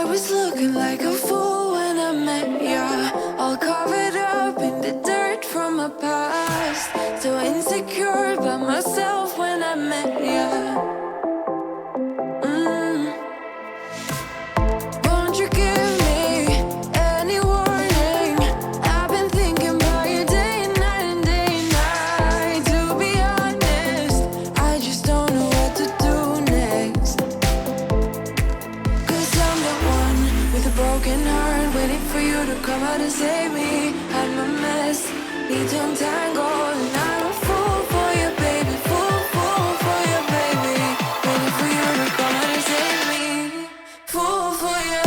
was looking like a fool when I met ya, all covered up in the dirt from my past. So insecure by myself when I met ya. Won't you give me any warning? I've been thinking about you day and night and day and night. To be honest, I just don't know what to do next. Cause I'm the one with a broken heart, waiting for you to come out and save me. I'm a mess, need to untangle, and I'm a fool for you, baby. Fool for you, baby. Waiting for you to come out and save me. Fool for you.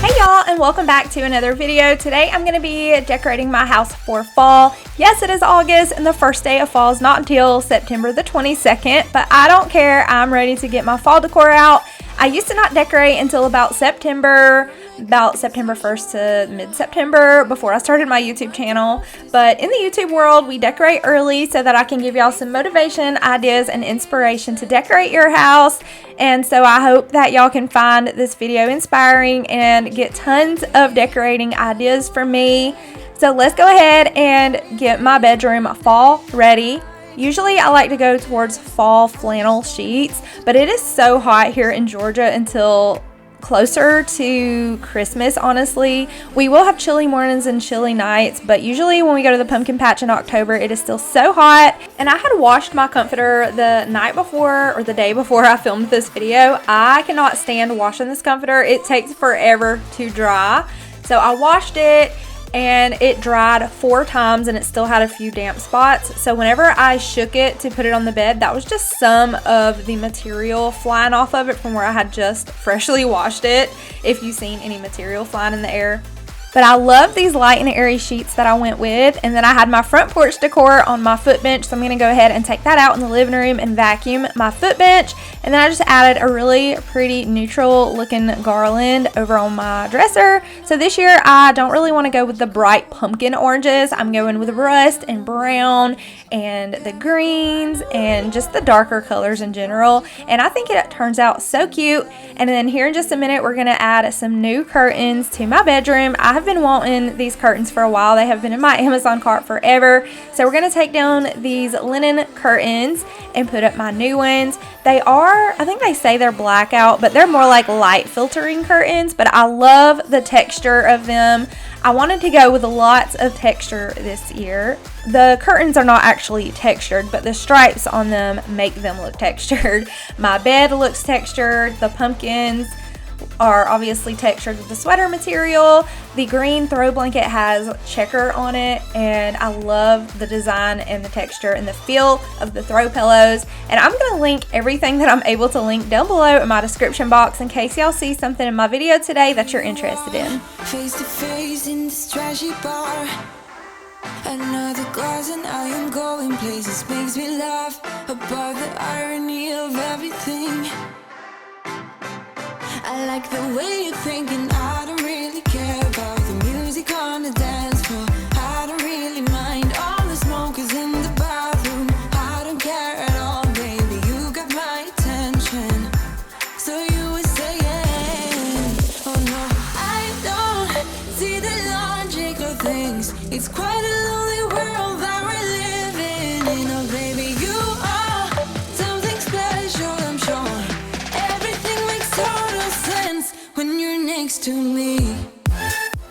Hey y'all, and welcome back to another video. Today I'm going to be decorating my house for fall. Yes, it is August and the first day of fall is not until September the 22nd, but I don't care. I'm ready to get my fall decor out. I used to not decorate until about September 1st to mid-September before I started my YouTube channel. But in the YouTube world, we decorate early so that I can give y'all some motivation, ideas, and inspiration to decorate your house. And so I hope that y'all can find this video inspiring and get tons of decorating ideas from me. So let's go ahead and get my bedroom fall ready. Usually I like to go towards fall flannel sheets, but it is so hot here in Georgia until closer to Christmas, honestly. We will have chilly mornings and chilly nights, but usually when we go to the pumpkin patch in October, it is still so hot. And I had washed my comforter the night before or the day before I filmed this video. I cannot stand washing this comforter. It takes forever to dry. So I washed it and it dried 4 times and it still had a few damp spots. So whenever I shook it to put it on the bed, that was just some of the material flying off of it from where I had just freshly washed it, if you've seen any material flying in the air. But I love these light and airy sheets that I went with. And then I had my front porch decor on my foot bench. So I'm going to go ahead and take that out in the living room and vacuum my foot bench. And then I just added a really pretty neutral looking garland over on my dresser. So this year I don't really want to go with the bright pumpkin oranges. I'm going with rust and brown and the greens and just the darker colors in general. And I think it turns out so cute. And then here in just a minute, we're going to add some new curtains to my bedroom. I have been wanting these curtains for a while. They have been in my Amazon cart forever. So we're going to take down these linen curtains and put up my new ones. They are, I think they say they're blackout, but they're more like light filtering curtains, but I love the texture of them. I wanted to go with lots of texture this year. The curtains are not actually textured, but the stripes on them make them look textured. My bed looks textured. The pumpkins are obviously textured with the sweater material. The green throw blanket has checker on it, and I love the design and the texture and the feel of the throw pillows. And I'm going to link everything that I'm able to link down below in my description box in case y'all see something in my video today that you're interested in. Face to face in this trashy bar, another glass and I am going places. Makes me laugh about the irony of everything. I like the way you're thinking. I don't really care about the music on the dance floor. I don't really mind all the smokers in the bathroom. I don't care at all, baby. You got my attention. So you were saying, oh no, I don't see the logic of things. It's quite a lonely world that we're living in. Oh baby, you are something special, I'm sure. Everything makes total sense when you're next to me.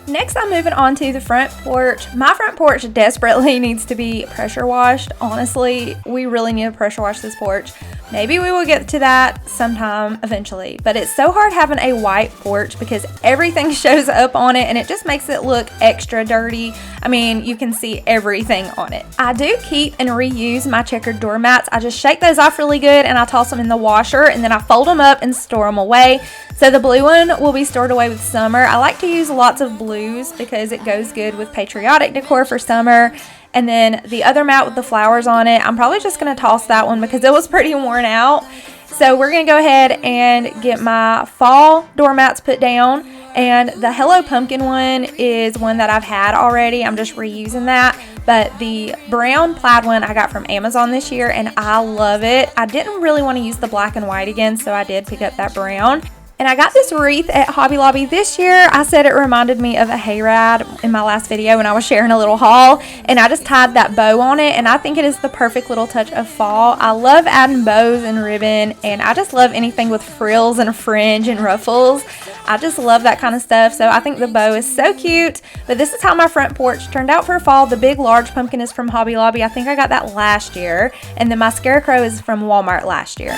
Next, I'm moving on to the front porch. My front porch desperately needs to be pressure washed. Honestly, we really need to pressure wash this porch. Maybe we will get to that sometime eventually, but it's so hard having a white porch because everything shows up on it and it just makes it look extra dirty. I mean, you can see everything on it. I do keep and reuse my checkered doormats. I just shake those off really good and I toss them in the washer and then I fold them up and store them away. So the blue one will be stored away with summer. I like to use lots of blues because it goes good with patriotic decor for summer. And then the other mat with the flowers on it, I'm probably just going to toss that one because it was pretty worn out. So we're going to go ahead and get my fall doormats put down. And the Hello Pumpkin one is one that I've had already. I'm just reusing that. But the brown plaid one I got from Amazon this year and I love it. I didn't really want to use the black and white again, so I did pick up that brown. And I got this wreath at Hobby Lobby this year. I said it reminded me of a hayride in my last video when I was sharing a little haul. And I just tied that bow on it. And I think it is the perfect little touch of fall. I love adding bows and ribbon. And I just love anything with frills and fringe and ruffles. I just love that kind of stuff. So I think the bow is so cute. But this is how my front porch turned out for fall. The big large pumpkin is from Hobby Lobby. I think I got that last year. And then my scarecrow is from Walmart last year.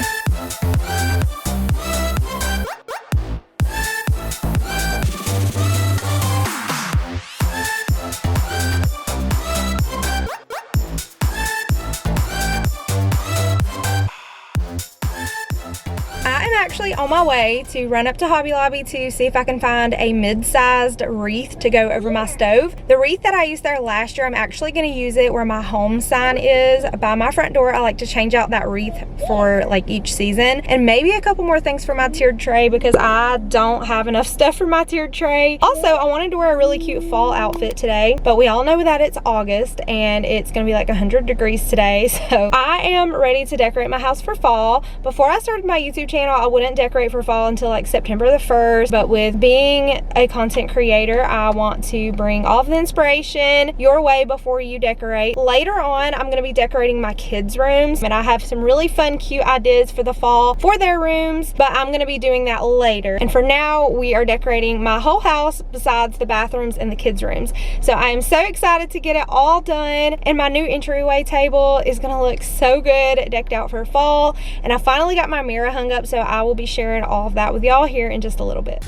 Actually on my way to run up to Hobby Lobby to see if I can find a mid-sized wreath to go over my stove. The wreath that I used there last year, I'm actually going to use it where my home sign is by my front door. I like to change out that wreath for like each season, and maybe a couple more things for my tiered tray because I don't have enough stuff for my tiered tray. Also, I wanted to wear a really cute fall outfit today, but we all know that it's August and it's going to be like 100 degrees today, so I am ready to decorate my house for fall. Before I started my YouTube channel, I wouldn't decorate for fall until like September the 1st, but with being a content creator, I want to bring all of the inspiration your way before you decorate. Later on, I'm going to be decorating my kids' rooms, and I have some really fun, cute ideas for the fall for their rooms, but I'm going to be doing that later. And for now, we are decorating my whole house besides the bathrooms and the kids' rooms. So I am so excited to get it all done, and my new entryway table is going to look so good, decked out for fall. And I finally got my mirror hung up, so I will be sharing all of that with y'all here in just a little bit.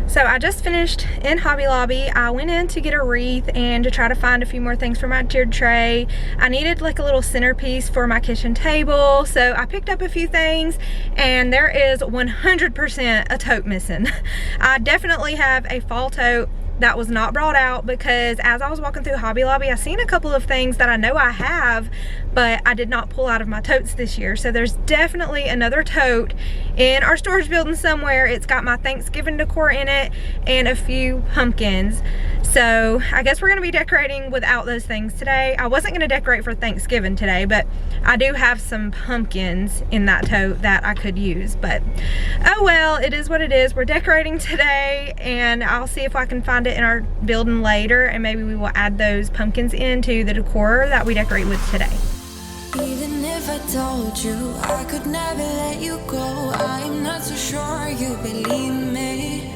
So I just finished in Hobby Lobby. I went in to get a wreath and to try to find a few more things for my tiered tray. I needed like a little centerpiece for my kitchen table, so I picked up a few things, and there is 100% a tote missing. I definitely have a fall tote that was not brought out because as I was walking through Hobby Lobby, I seen a couple of things that I know I have, but I did not pull out of my totes this year. So there's definitely another tote in our storage building somewhere. It's got my Thanksgiving decor in it and a few pumpkins. So I guess we're gonna be decorating without those things today. I wasn't gonna decorate for Thanksgiving today, but I do have some pumpkins in that tote that I could use, but oh well, it is what it is. We're decorating today, and I'll see if I can find it in our building later, and maybe we will add those pumpkins into the decor that we decorate with today. Even if I told you I could never let you go, I'm not so sure you believe me.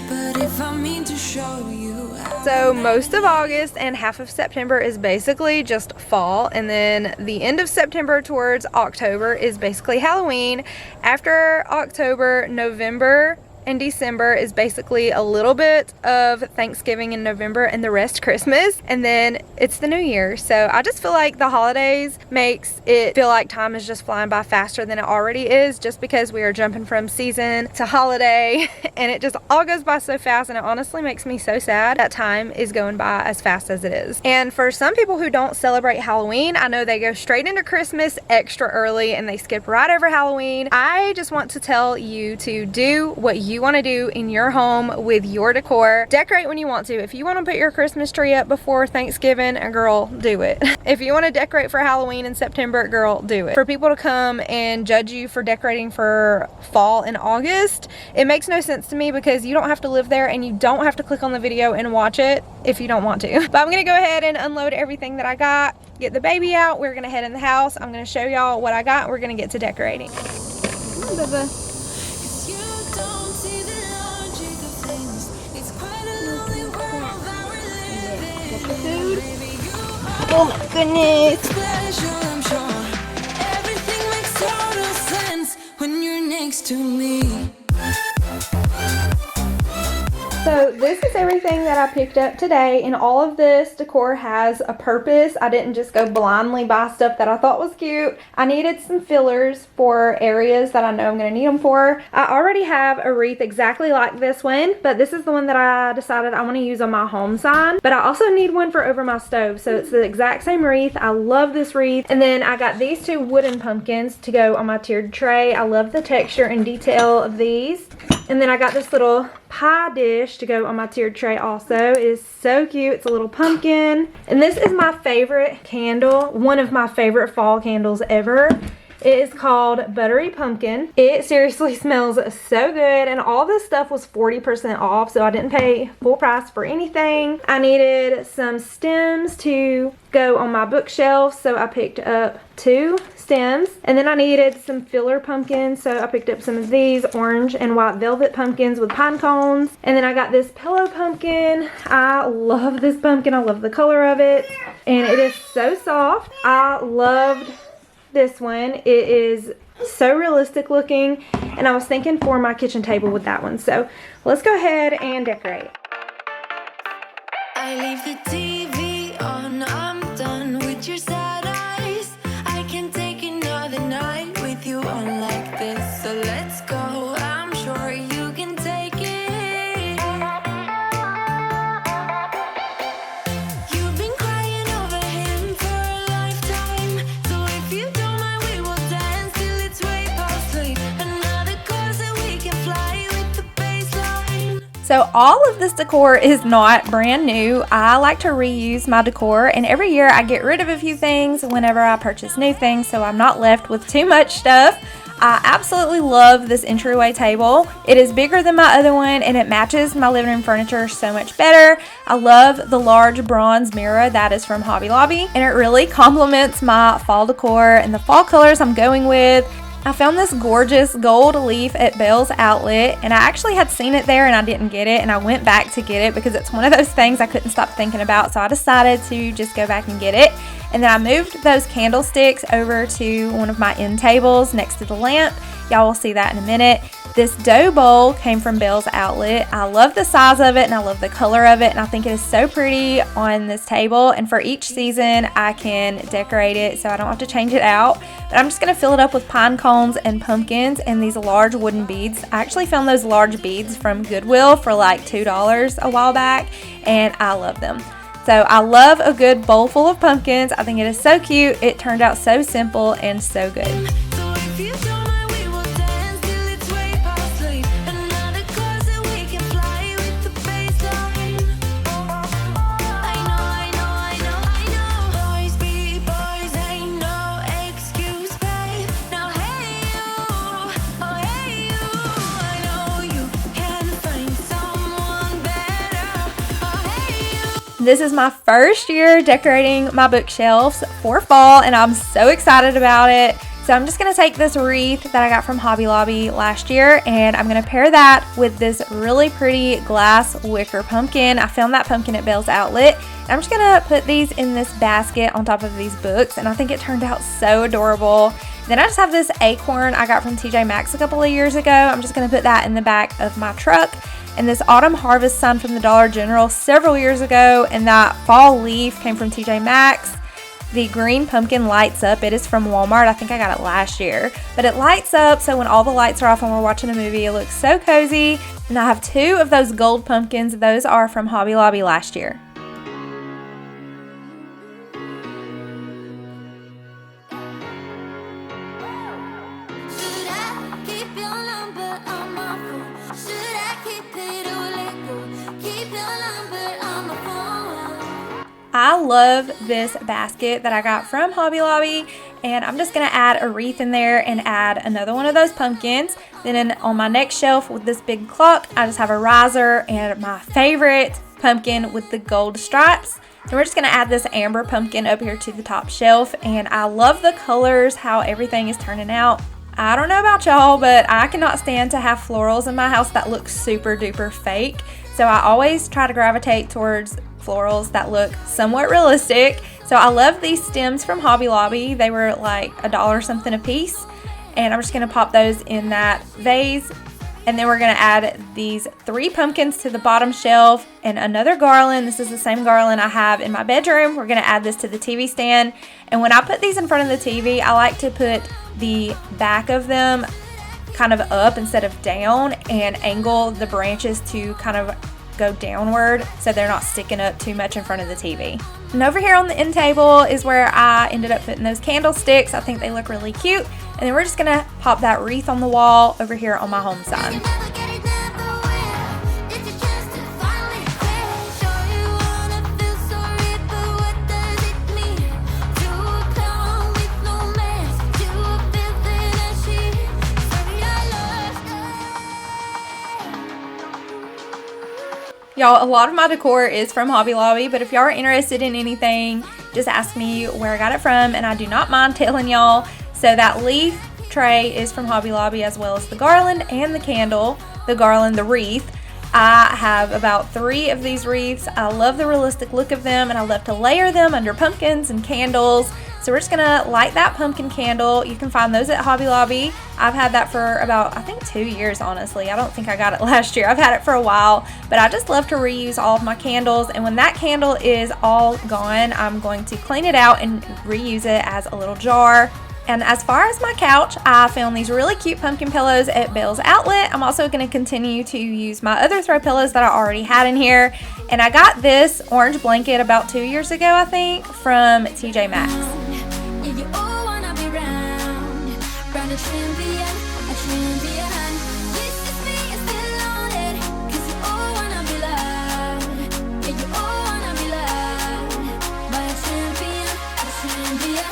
But if I mean to show you, so most of August and half of September is basically just fall, and then the end of September towards October is basically Halloween. After October, November and December is basically a little bit of Thanksgiving in November, and the rest Christmas, and then it's the new year. So I just feel like the holidays makes it feel like time is just flying by faster than it already is, just because we are jumping from season to holiday and it just all goes by so fast, and it honestly makes me so sad that time is going by as fast as it is. And for some people who don't celebrate Halloween, I know they go straight into Christmas extra early and they skip right over Halloween. I just want to tell you to do what you want to do in your home with your decor. Decorate when you want to. If you want to put your Christmas tree up before Thanksgiving, girl, do it. If you want to decorate for Halloween in September, girl, do it. For people to come and judge you for decorating for fall in August, it makes no sense to me, because you don't have to live there and you don't have to click on the video and watch it if you don't want to. But I'm gonna go ahead and unload everything that I got, get the baby out, we're gonna head in the house, I'm gonna show y'all what I got, and we're gonna get to decorating. Come on, Bubba. Oh my goodness. Everything makes total sense when you're next to me. So this is everything that I picked up today, and all of this decor has a purpose. I didn't just go blindly buy stuff that I thought was cute. I needed some fillers for areas that I know I'm going to need them for. I already have a wreath exactly like this one, but this is the one that I decided I want to use on my home sign. But I also need one for over my stove, so it's the exact same wreath. I love this wreath. And then I got these two wooden pumpkins to go on my tiered tray. I love the texture and detail of these. And then I got this little pie dish to go on my tiered tray also. It is so cute. It's a little pumpkin. And this is my favorite candle, one of my favorite fall candles ever. It is called Buttery Pumpkin. It seriously smells so good, and all this stuff was 40% off, so I didn't pay full price for anything. I needed some stems to go on my bookshelf, so I picked up 2 stems. And then I needed some filler pumpkins, so I picked up some of these orange and white velvet pumpkins with pine cones. And then I got this pillow pumpkin. I love this pumpkin. I love the color of it, and it is so soft. I loved this one. It is so realistic looking, and I was thinking for my kitchen table with that one. So let's go ahead and decorate. I leave the TV on, I'm done with your sad eyes. I can take another night with you on like this. So let's go, I'm sure you can take it. You've been crying over him for a lifetime. So if you don't mind, we will dance till it's way past sleep. Another course that we can fly with the baseline. So all of this decor is not brand new. I like to reuse my decor, and every year I get rid of a few things whenever I purchase new things, so I'm not left with too much stuff. I absolutely love this entryway table. It is bigger than my other one, and it matches my living room furniture so much better. I love the large bronze mirror that is from Hobby Lobby, and it really complements my fall decor and the fall colors I'm going with. I found this gorgeous gold leaf at Bell's Outlet, and I actually had seen it there and I didn't get it, and I went back to get it because it's one of those things I couldn't stop thinking about, so I decided to just go back and get it. And then I moved those candlesticks over to one of my end tables next to the lamp. Y'all will see that in a minute. This dough bowl came from Bell's Outlet. I love the size of it and I love the color of it, and I think it is so pretty on this table. And for each season I can decorate it so I don't have to change it out. But I'm just going to fill it up with pine cones and pumpkins and these large wooden beads. I actually found those large beads from Goodwill for like $2 a while back, and I love them. So I love a good bowl full of pumpkins. I think it is so cute. It turned out so simple and so good. So if you don't mind, we will dance till it's way past sleep. Another course that we can fly with the baseline. I know. Boys be boys, ain't no excuse, babe. Now hey you, oh hey you. I know you can find someone better. Oh hey you. This is my first year decorating my bookshelves for fall, and I'm so excited about it. So I'm just going to take this wreath that I got from Hobby Lobby last year, and I'm going to pair that with this really pretty glass wicker pumpkin. I found that pumpkin at Bell's Outlet. And I'm just going to put these in this basket on top of these books, and I think it turned out so adorable. Then I just have this acorn I got from TJ Maxx a couple of years ago. I'm just going to put that in the back of my truck. And this autumn harvest sign from the Dollar General several years ago, and that fall leaf came from TJ Maxx. The green pumpkin lights up. It is from Walmart. I think I got it last year. But it lights up, so when all the lights are off and we're watching a movie, it looks so cozy. And I have 2 of those gold pumpkins. Those are from Hobby Lobby last year. Should I keep your number on my phone? Should I keep it or let go? Keep your number on my phone. I love this basket that I got from Hobby Lobby, and I'm just going to add a wreath in there and add another one of those pumpkins. Then on my next shelf with this big clock, I just have a riser and my favorite pumpkin with the gold stripes. And we're just going to add this amber pumpkin up here to the top shelf, and I love the colors, how everything is turning out. I don't know about y'all, but I cannot stand to have florals in my house that look super duper fake. So I always try to gravitate towards florals that look somewhat realistic. So I love these stems from Hobby Lobby. They were like $1 something a piece, and I'm just going to pop those in that vase. And then we're going to add these 3 pumpkins to the bottom shelf and another garland. This is the same garland I have in my bedroom. We're going to add this to the TV stand. And when I put these in front of the TV, I like to put the back of them kind of up instead of down, and angle the branches to kind of go downward so they're not sticking up too much in front of the TV. And over here on the end table is where I ended up putting those candlesticks. I think they look really cute. And then we're just gonna pop that wreath on the wall over here on my home sign. Never get it done. Y'all, a lot of my decor is from Hobby Lobby, but if y'all are interested in anything, just ask me where I got it from, and I do not mind telling y'all. So that leaf tray is from Hobby Lobby, as well as the garland and the candle, the wreath. I have about 3 of these wreaths. I love the realistic look of them, and I love to layer them under pumpkins and candles. So we're just gonna light that pumpkin candle. You can find those at Hobby Lobby. I've had that for about, I think, 2 years, honestly. I don't think I got it last year. I've had it for a while, but I just love to reuse all of my candles. And when that candle is all gone, I'm going to clean it out and reuse it as a little jar. And as far as my couch, I found these really cute pumpkin pillows at Bell's Outlet. I'm also going to continue to use my other throw pillows that I already had in here. And I got this orange blanket about 2 years ago, I think, from TJ Maxx. Yeah, you all wanna be round a champion, a champion. This is me, I'm still on it, 'cause you all wanna be loved. Yeah, you all wanna be loved by a champion, a champion.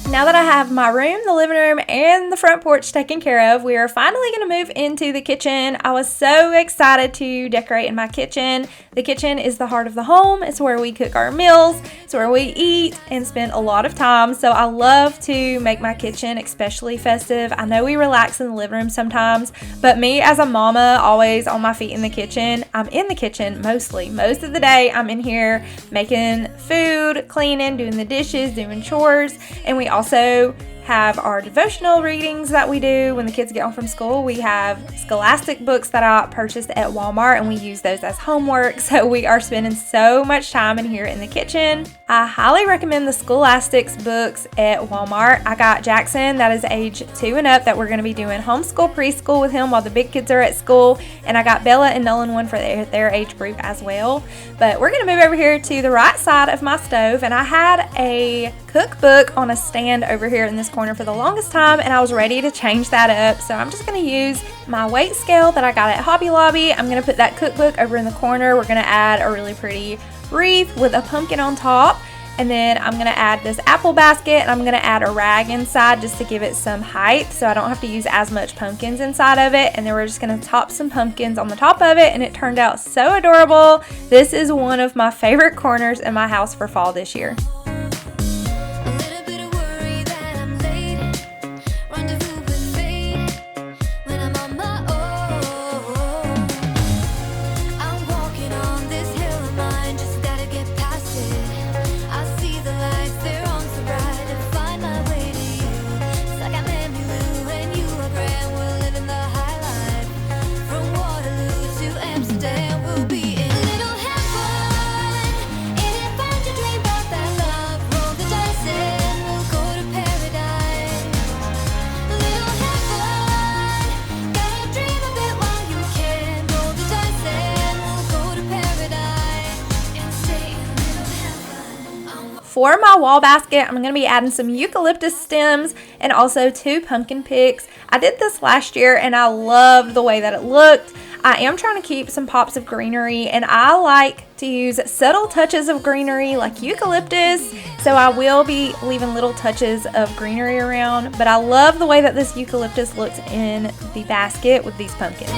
Now that I have my room, the living room, and the front porch taken care of, we are finally going to move into the kitchen. I was so excited to decorate in my kitchen. The kitchen is the heart of the home. It's where we cook our meals. It's where we eat and spend a lot of time. So I love to make my kitchen especially festive. I know we relax in the living room sometimes, but me as a mama, always on my feet in the kitchen, I'm in the kitchen mostly. Most of the day, I'm in here making food, cleaning, doing the dishes, doing chores, and we also have our devotional readings that we do when the kids get home from school. We have Scholastic books that I purchased at Walmart, and we use those as homework. So we are spending so much time in here in the kitchen. I highly recommend the Scholastics books at Walmart. I got Jackson, that is age 2 and up, that we're going to be doing homeschool preschool with him while the big kids are at school. And I got Bella and Nolan one for their age group as well. But we're going to move over here to the right side of my stove, and I had a cookbook on a stand over here in this corner for the longest time, and I was ready to change that up. So I'm just going to use my weight scale that I got at Hobby Lobby. I'm going to put that cookbook over in the corner. We're going to add a really pretty wreath with a pumpkin on top, and then I'm going to add this apple basket, and I'm going to add a rag inside just to give it some height so I don't have to use as much pumpkins inside of it. And then we're just going to top some pumpkins on the top of it, and it turned out so adorable. This is one of my favorite corners in my house for fall this year. This hill of mine, just gotta get past it. I see the lights, they're on For my wall basket, I'm going to be adding some eucalyptus stems and also 2 pumpkin picks. I did this last year and I loved the way that it looked. I am trying to keep some pops of greenery, and I like to use subtle touches of greenery like eucalyptus, so I will be leaving little touches of greenery around, but I love the way that this eucalyptus looks in the basket with these pumpkins.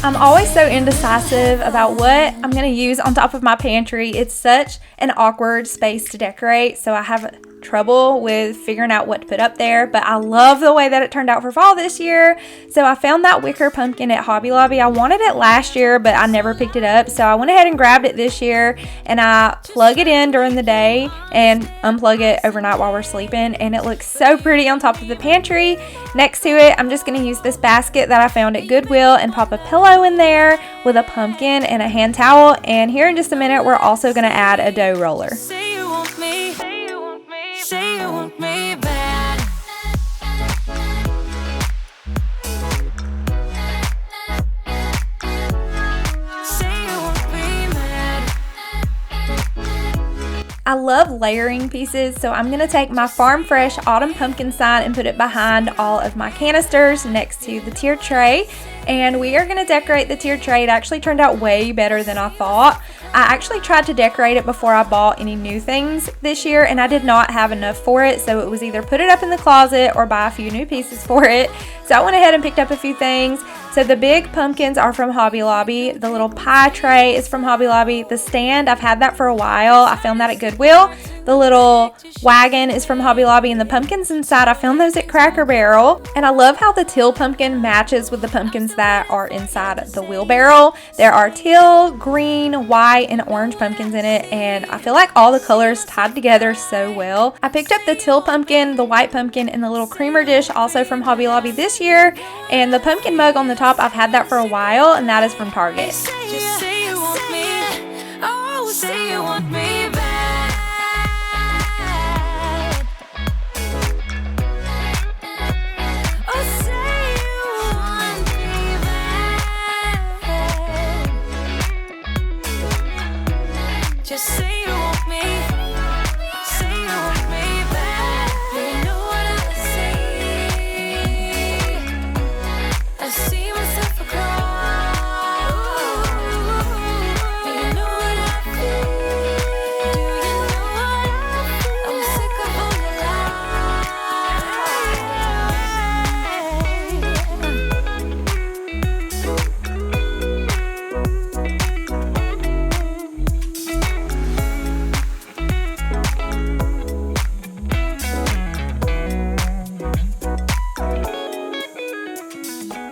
I'm always so indecisive about what I'm going to use on top of my pantry. It's such an awkward space to decorate, so I have trouble with figuring out what to put up there, but I love the way that it turned out for fall this year. So I found that wicker pumpkin at Hobby Lobby. I wanted it last year, but I never picked it up, so I went ahead and grabbed it this year, and I plug it in during the day and unplug it overnight while we're sleeping, and it looks so pretty on top of the pantry. Next to it, I'm just going to use this basket that I found at Goodwill and pop a pillow in there with a pumpkin and a hand towel, and here in just a minute we're also going to add a dough roller. Say you want me, say you want me, say you want me bad. Say you want me mad. I love layering pieces, so I'm going to take my Farm Fresh Autumn Pumpkin sign and put it behind all of my canisters next to the tier tray. And we are going to decorate the tier tray. It actually turned out way better than I thought. I actually tried to decorate it before I bought any new things this year, and I did not have enough for it, so it was either put it up in the closet or buy a few new pieces for it. So I went ahead and picked up a few things. So the big pumpkins are from Hobby Lobby. The little pie tray is from Hobby Lobby. The stand, I've had that for a while. I found that at Goodwill. The little wagon is from Hobby Lobby, and the pumpkins inside, I found those at Cracker Barrel. And I love how the teal pumpkin matches with the pumpkins that are inside the wheelbarrow. There are teal, green, white, and orange pumpkins in it, and I feel like all the colors tied together so well. I picked up the teal pumpkin, the white pumpkin, and the little creamer dish also from Hobby Lobby this year, and the pumpkin mug on the top, I've had that for a while, and that is from Target. Just say you want me, oh, say you want me bad. Oh, say you want me bad. Just say you want me, say you want me bad. You know what I say, I see myself across. You know what I feel, do you know what I feel? I'm sick of all your lies.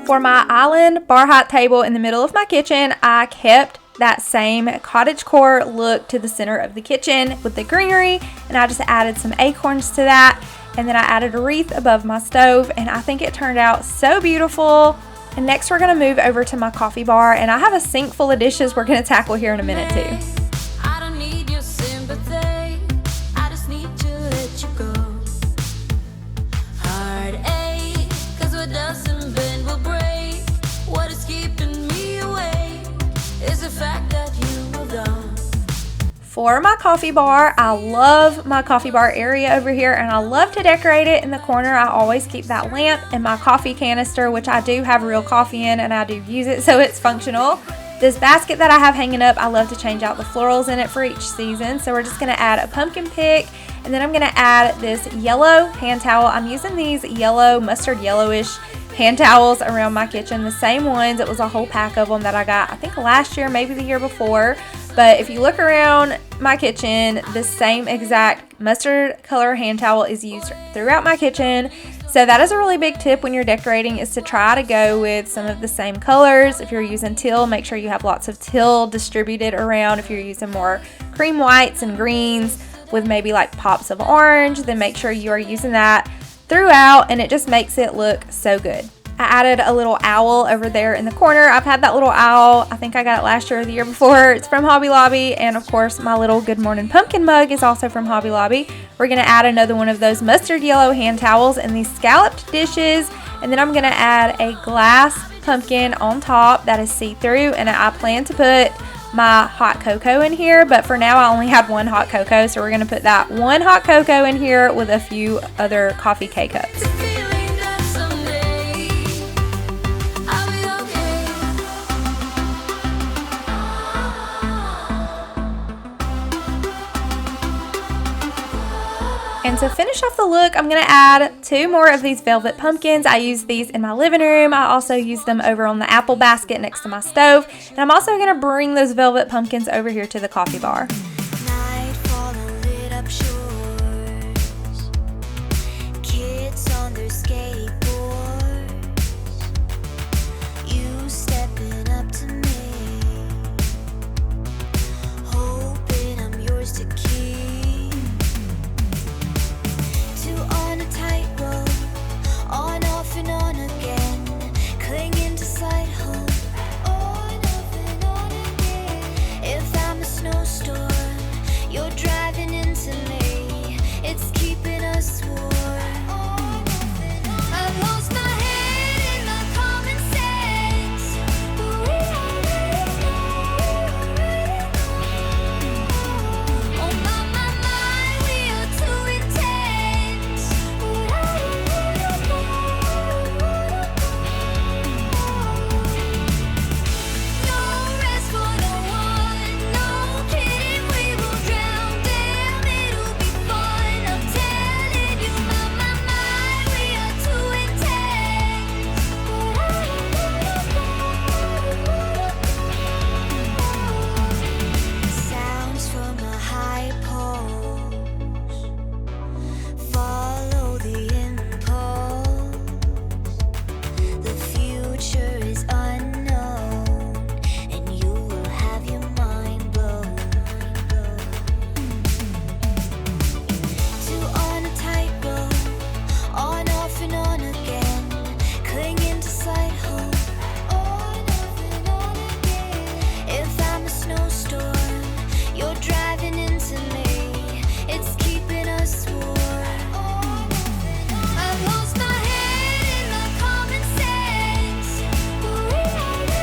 For my island bar height table in the middle of my kitchen, I kept that same cottagecore look to the center of the kitchen with the greenery, and I just added some acorns to that, and then I added a wreath above my stove, and I think it turned out so beautiful. And next we're going to move over to my coffee bar, and I have a sink full of dishes we're going to tackle here in a minute too. I don't need your sympathy, I just need to let you go. Heartache, 'cause what doesn't bend will break. What is keeping me awake is the fact that you moved on. For my coffee bar, I love my coffee bar area over here, and I love to decorate it. In the corner, I always keep that lamp and my coffee canister, which I do have real coffee in, and I do use it so it's functional. This basket that I have hanging up, I love to change out the florals in it for each season. So we're just going to add a pumpkin pick, and then I'm going to add this yellow hand towel. I'm using these yellow, mustard yellowish hand towels around my kitchen, the same ones. It was a whole pack of them that I got, I think last year, maybe the year before. But if you look around my kitchen, the same exact mustard color hand towel is used throughout my kitchen. So that is a really big tip when you're decorating, is to try to go with some of the same colors. If you're using teal, make sure you have lots of teal distributed around. If you're using more cream whites and greens with maybe like pops of orange, then make sure you are using that throughout, and it just makes it look so good. I added a little owl over there in the corner. I've had that little owl, I think I got it last year or the year before. It's from Hobby Lobby, and of course my little Good Morning Pumpkin mug is also from Hobby Lobby. We're going to add another one of those mustard yellow hand towels in these scalloped dishes, and then I'm going to add a glass pumpkin on top that is see-through, and I plan to put my hot cocoa in here, but for now I only had one hot cocoa, so we're going to put that one hot cocoa in here with a few other coffee K-cups. And to finish off the look, I'm going to add 2 more of these velvet pumpkins. I use these in my living room. I also use them over on the apple basket next to my stove. And I'm also going to bring those velvet pumpkins over here to the coffee bar. Nightfall and lit up shores, kids on their skateboards, you stepping up to me, hoping I'm yours to keep. On a tightrope, on, off and on again, clinging to slight hope, on, off and on again. If I'm a snowstorm, you're driving into me, it's keeping us warm. I've lost my head in the common sense, but we already know. Oh my, we are too intense. No rest for no one, no kidding, we will drown. Damn, it'll be fun. I'm telling you, my, we are too intense. Sounds from a high post, follow the impulse. The future is unknown, and you will have your mind blown. 2 on a tightrope, on, off and on again, clinging to slight hope, on, off and on again. If I'm a snowstorm, you're driving into me, it's keeping us warm. I've lost my head in the common sense, but we already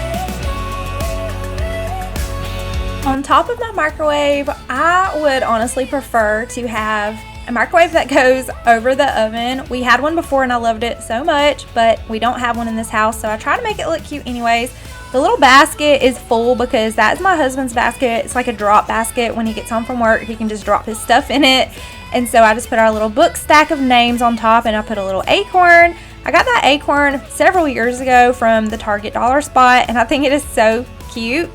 know. On top of my microwave, I would honestly prefer to have a microwave that goes over the oven. We had one before and I loved it so much, but we don't have one in this house, so I try to make it look cute anyways. The little basket is full because that is my husband's basket. It's like a drop basket. When he gets home from work, he can just drop his stuff in it. And so I just put our little book stack of names on top, and I put a little acorn. I got that acorn several years ago from the Target dollar spot, and I think it is so cute.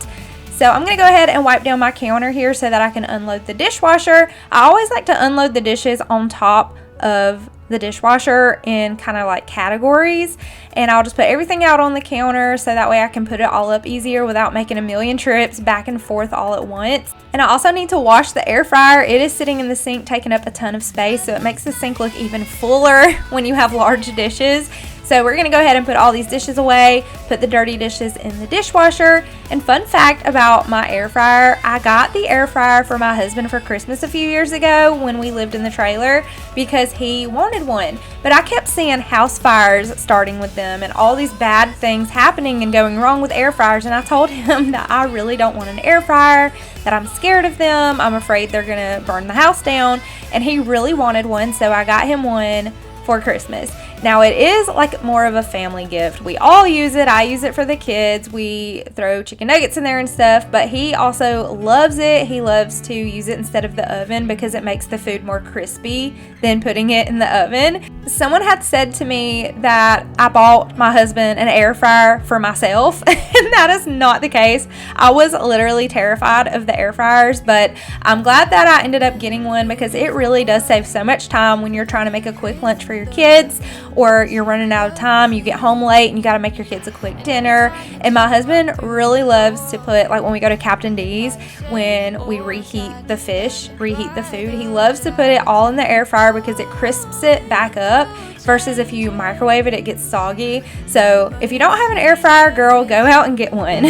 So I'm going to go ahead and wipe down my counter here so that I can unload the dishwasher. I always like to unload the dishes on top of the dishwasher in kind of like categories, and I'll just put everything out on the counter so that way I can put it all up easier without making a million trips back and forth all at once. And I also need to wash the air fryer. It is sitting in the sink taking up a ton of space, so it makes the sink look even fuller when you have large dishes. So we're going to go ahead and put all these dishes away, put the dirty dishes in the dishwasher. And fun fact about my air fryer, I got the air fryer for my husband for Christmas a few years ago when we lived in the trailer because he wanted one. But I kept seeing house fires starting with them and all these bad things happening and going wrong with air fryers. And I told him that I really don't want an air fryer, that I'm scared of them. I'm afraid they're going to burn the house down. And he really wanted one, so I got him one for Christmas. Now it is like more of a family gift. We all use it. I use it for the kids. We throw chicken nuggets in there and stuff, but he also loves it. He loves to use it instead of the oven because it makes the food more crispy than putting it in the oven. Someone had said to me that I bought my husband an air fryer for myself, and that is not the case. I was literally terrified of the air fryers, but I'm glad that I ended up getting one because it really does save so much time when you're trying to make a quick lunch for your kids, or you're running out of time, you get home late and you got to make your kids a quick dinner. And my husband really loves to put, like when we go to Captain D's, when we reheat the food, he loves to put it all in the air fryer because it crisps it back up, versus if you microwave it, it gets soggy. So if you don't have an air fryer, girl, go out and get one.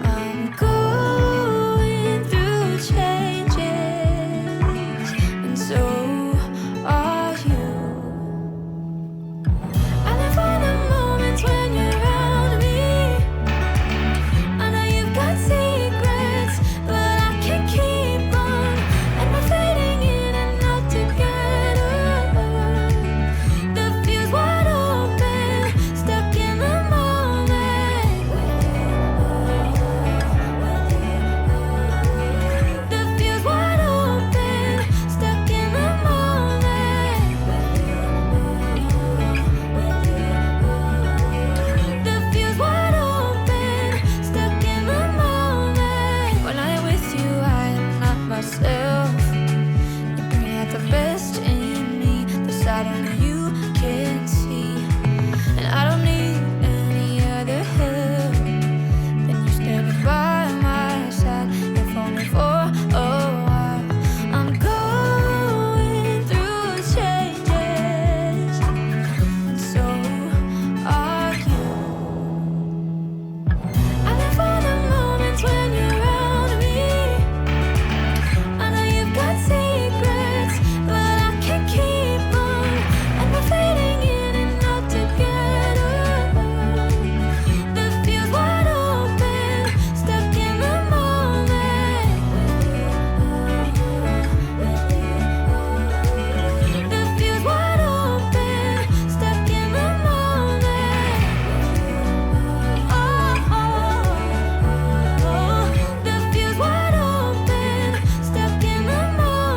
I'm going through changes, and so are you. I live for the moments when you're around me. I know you've got secrets, but I can't keep on, and we're fading in and out together. The fuse wide open, stuck in the moment. The fuse wide open, stuck in the moment. The fuse wide open, stuck in the moment. When I'm with you, I am not myself. You bring out the best in me, the side only you can see. And I don't need any other help than you standing by my side, if only for a while. I'm going through changes, and so are you. I live for the moments when you're around me. I know you've got secrets, but I can't keep on, and we're fading in and out together. The fuse wide open, stuck in the moment. The fuse wide open, stuck in the moment. The fuse wide open, stuck in the moment.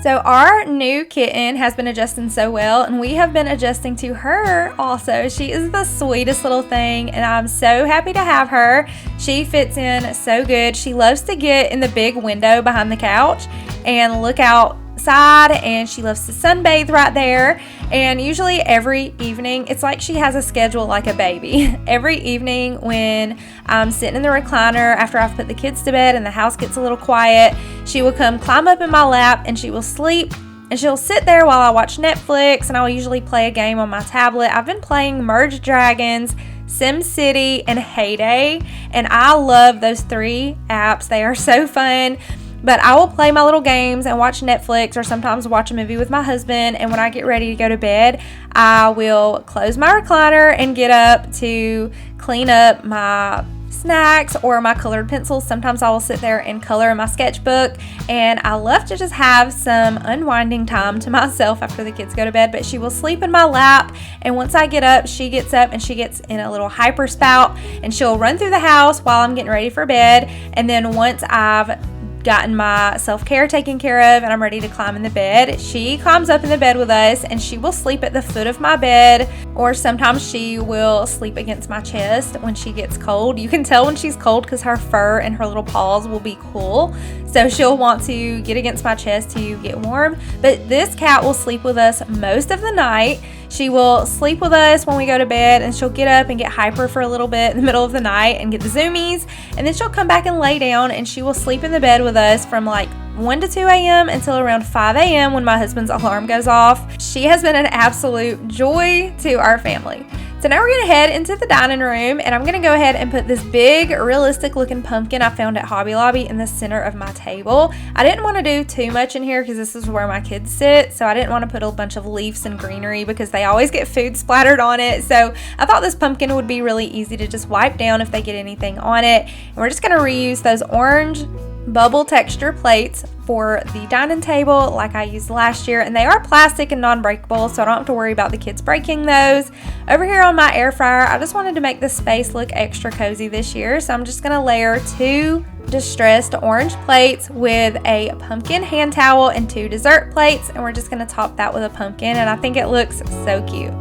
So our new kitten has been adjusting so well, and we have been adjusting to her also. She is the sweetest little thing, and I'm so happy to have her. She fits in so good. She loves to get in the big window behind the couch and look outside, and she loves to sunbathe right there. And usually every evening, it's like she has a schedule like a baby. Every evening when I'm sitting in the recliner after I've put the kids to bed and the house gets a little quiet, she will come climb up in my lap and she will sleep, and she'll sit there while I watch Netflix, and I'll usually play a game on my tablet. I've been playing Merge Dragons, SimCity, and Heyday, and I love those 3 apps. They are so fun. But I will play my little games and watch Netflix, or sometimes watch a movie with my husband. And when I get ready to go to bed, I will close my recliner and get up to clean up my snacks or my colored pencils. Sometimes I will sit there and color in my sketchbook, and I love to just have some unwinding time to myself after the kids go to bed. But she will sleep in my lap, and once I get up, she gets up and she gets in a little hyper spout, and she'll run through the house while I'm getting ready for bed. And then once I've gotten my self-care taken care of and I'm ready to climb in the bed, she climbs up in the bed with us, and she will sleep at the foot of my bed, or sometimes she will sleep against my chest when she gets cold. You can tell when she's cold because her fur and her little paws will be cool, so she'll want to get against my chest to get warm. But this cat will sleep with us most of the night. She will sleep with us when we go to bed, and she'll get up and get hyper for a little bit in the middle of the night and get the zoomies, and then she'll come back and lay down, and she will sleep in the bed with us from like 1 to 2 a.m. until around 5 a.m. when my husband's alarm goes off. She has been an absolute joy to our family. So now we're going to head into the dining room, and I'm going to go ahead and put this big realistic looking pumpkin I found at Hobby Lobby in the center of my table. I didn't want to do too much in here because this is where my kids sit, so I didn't want to put a bunch of leaves and greenery because they always get food splattered on it. So I thought this pumpkin would be really easy to just wipe down if they get anything on it. And we're just going to reuse those orange bubble texture plates for the dining table like I used last year, and they are plastic and non-breakable, so I don't have to worry about the kids breaking those. Over here on my air fryer, I just wanted to make the space look extra cozy this year, so I'm just going to layer 2 distressed orange plates with a pumpkin hand towel and 2 dessert plates, and we're just going to top that with a pumpkin, and I think it looks so cute.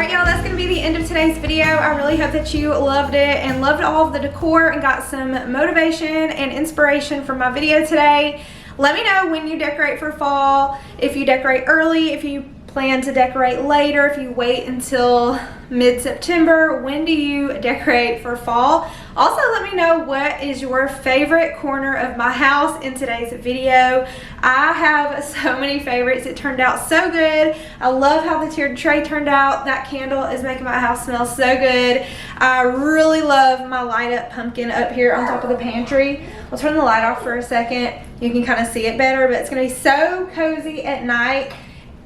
Alright y'all, that's going to be the end of today's video. I really hope that you loved it and loved all of the decor and got some motivation and inspiration from my video today. Let me know when you decorate for fall, if you decorate early, if you plan to decorate later, if you wait until mid-September. When do you decorate for fall? Also, let me know what is your favorite corner of my house in today's video. I have so many favorites. It turned out so good. I love how the tiered tray turned out. That candle is making my house smell so good. I really love my light up pumpkin up here on top of the pantry. I'll turn the light off for a second. You can kind of see it better, but it's gonna be so cozy at night.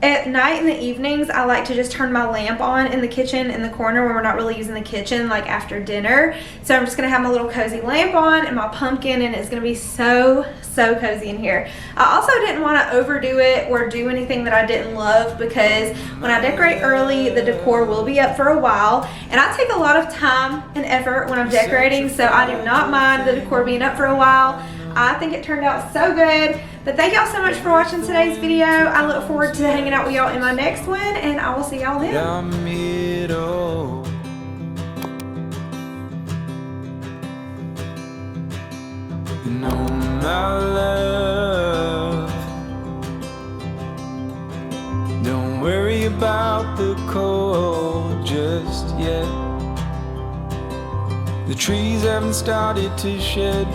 At night in the evenings, I like to just turn my lamp on in the kitchen in the corner when we're not really using the kitchen, like after dinner. So I'm just gonna have my little cozy lamp on and my pumpkin, and it's gonna be so cozy in here. I also didn't want to overdo it or do anything that I didn't love, because when I decorate early, the decor will be up for a while, and I take a lot of time and effort when I'm decorating, so I do not mind the decor being up for a while. I think it turned out so good. But thank y'all so much for watching today's video. I look forward to hanging out with y'all in my next one, and I will see y'all then. My love, don't worry about the cold just yet. The trees haven't started to shed.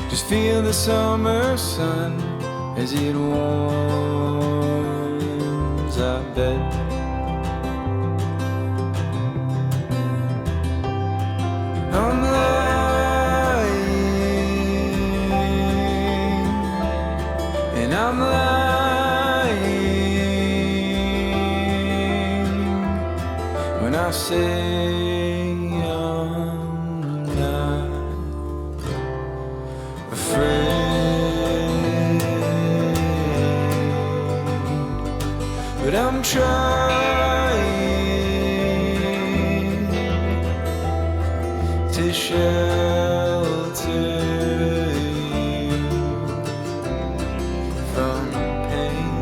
Just feel the summer sun as it warms our bed. I'm lying, and I'm lying when I say I'm not afraid, but I'm trying to shelter you from pain.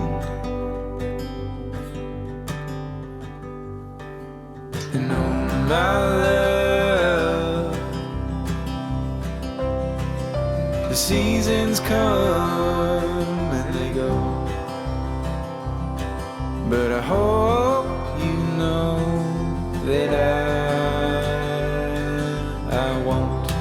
And oh my love, the seasons come and they go, but I hope you know that I won't